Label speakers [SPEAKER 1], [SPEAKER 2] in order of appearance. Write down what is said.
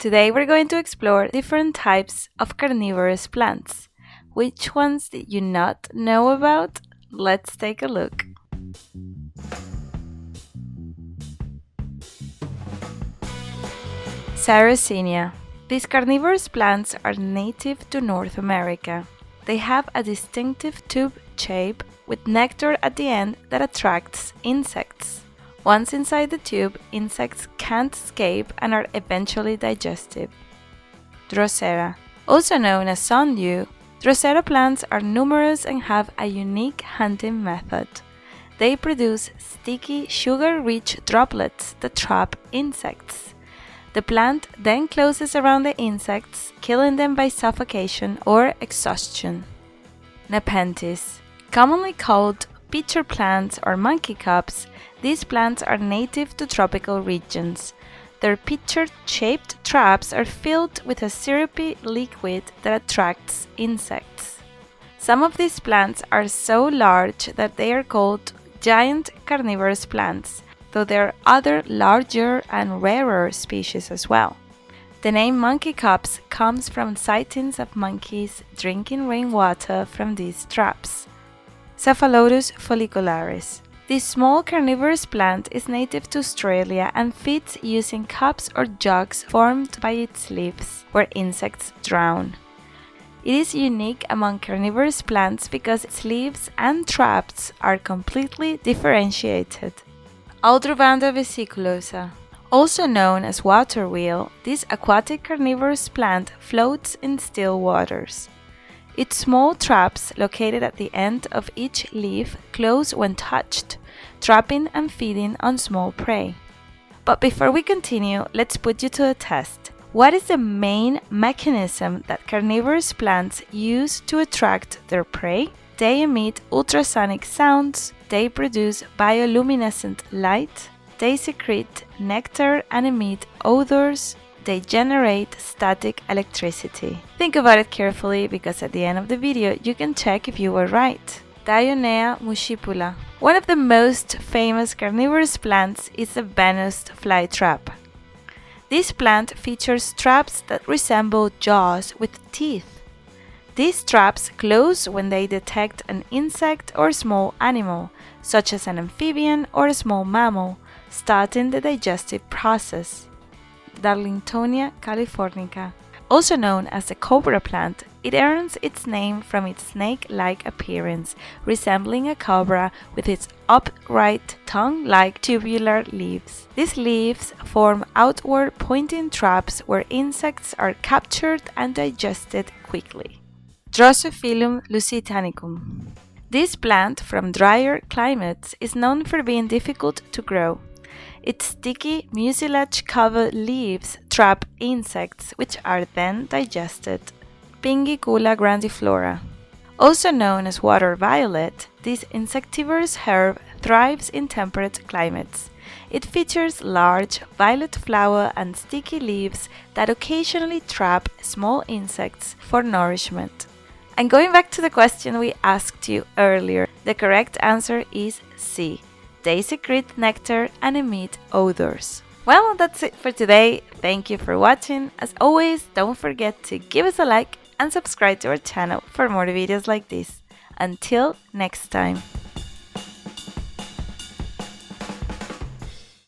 [SPEAKER 1] Today we're going to explore different types of carnivorous plants. Which ones did you not know about? Let's take a look. Sarracenia. These carnivorous plants are native to North America. They have a distinctive tube shape with nectar at the end that attracts insects. Once inside the tube, insects can't escape and are eventually digested. Drosera. Also known as sundew, Drosera plants are numerous and have a unique hunting method. They produce sticky, sugar-rich droplets that trap insects. The plant then closes around the insects, killing them by suffocation or exhaustion. Nepenthes. Commonly called pitcher plants or monkey cups, these plants are native to tropical regions. Their pitcher-shaped traps are filled with a syrupy liquid that attracts insects. Some of these plants are so large that they are called giant carnivorous plants, though there are other larger and rarer species as well. The name monkey cups comes from sightings of monkeys drinking rainwater from these traps. Cephalotus follicularis. This small carnivorous plant is native to Australia and feeds using cups or jugs formed by its leaves, where insects drown. It is unique among carnivorous plants because its leaves and traps are completely differentiated. Aldrovanda vesiculosa. Also known as water wheel, this aquatic carnivorous plant floats in still waters. Its small traps, located at the end of each leaf, close when touched, trapping and feeding on small prey. But before we continue, let's put you to a test. What is the main mechanism that carnivorous plants use to attract their prey? They emit ultrasonic sounds, they produce bioluminescent light, they secrete nectar and emit odors, they generate static electricity. Think about it carefully because at the end of the video you can check if you were right. Dionea muscipula. One of the most famous carnivorous plants is the venomous flytrap. This plant features traps that resemble jaws with teeth. These traps close when they detect an insect or small animal, such as an amphibian or a small mammal, starting the digestive process. Darlingtonia californica. Also known as the cobra plant, it earns its name from its snake-like appearance, resembling a cobra with its upright, tongue-like tubular leaves. These leaves form outward pointing traps where insects are captured and digested quickly. Drosophilum lusitanicum. This plant from drier climates is known for being difficult to grow. Its sticky, mucilage-covered leaves trap insects, which are then digested. Pingicula grandiflora. Also known as water violet, this insectivorous herb thrives in temperate climates. It features large, violet flower and sticky leaves that occasionally trap small insects for nourishment. And going back to the question we asked you earlier, the correct answer is C. They secrete nectar and emit odors. Well, that's it for today. Thank you for watching. As always, don't forget to give us a like and subscribe to our channel for more videos like this. Until next time.